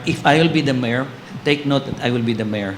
If I will be the mayor, take note that I will be the mayor.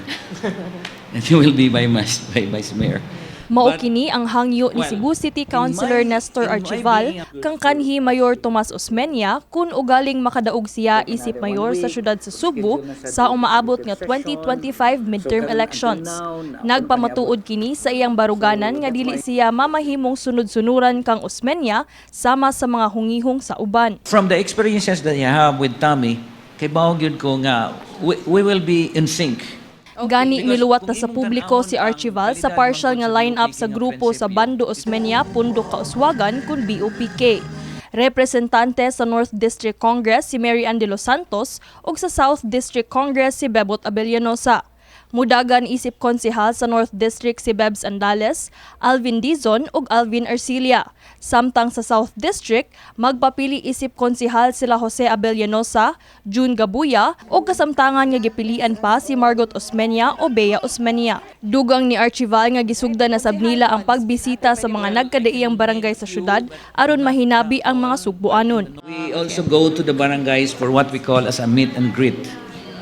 And you will be my vice mayor. Mao kini ang hangyo ni Cebu City Councilor Nestor Archival kang kanhi Mayor 𝗏𝗏 kun ugaling makadaog siya isip mayor sa syudad sa Subo sa umaabot nga 2025 midterm elections. Nagpamatuod kini sa iyang baruganan nga dili siya mamahimong sunod-sunuran kang 𝗏𝗏 sama sa mga hungihong sa uban. From the experiences that you have with Tommy, kay bawag yun ko nga, we will be in sync. Gani niluwat na sa publiko si Archival sa partial nga line-up sa grupo sa Bando 𝗏𝗏 Pundo Kauswagan kun BOPK. Representante sa North District Congress si Mary Ann de los Santos ug sa South District Congress si 𝗵𝗏𝗡. Mudagan isip konsehal sa North District si Bebs Andales, Alvin Dizon ug Alvin Arcilla. Samtang sa South District, magpapili isip konsehal sila Jose Abellanosa, June Gabuya ug kasamtangan nga gipilian pa si Margot 𝗏𝗏 o Bea 𝗏𝗏. Dugang ni Archival nga gisugdan na sab nila ang pagbisita sa mga nagkadaiyang barangay sa syudad aron mahinabi ang mga Sugboanon. We also go to the barangays for what we call as a meet and greet.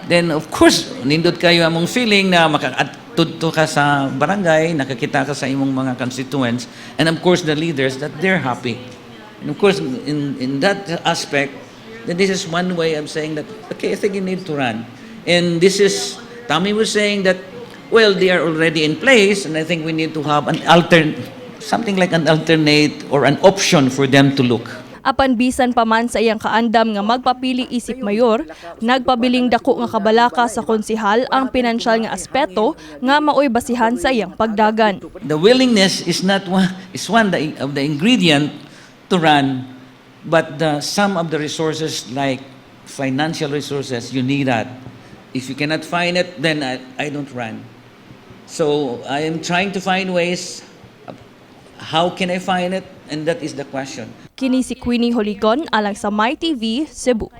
Then of course, nindot kayo among feeling na makatudto ka sa barangay, nakakita ka sa imong mga constituents, and of course the leaders that they're happy. And of course, in that aspect, then this is one way of saying that, okay, I think you need to run. And this is, Tommy was saying that, well, they are already in place, and I think we need to have something like an alternate or an option for them to look. Apan bisan pa man sa iyang kaandam nga magpapili isip mayor, nagpabiling dako nga kabalaka sa konsehal ang pinansyal nga aspeto nga maoy basihan sa iyang pagdagan. The willingness is one of the ingredient to run, but some of the resources like financial resources, you need that. If you cannot find it, then I don't run. So I am trying to find ways. How can I find it? And that is the question. Kini si Queenie Joligon alang sa MyTV Cebu.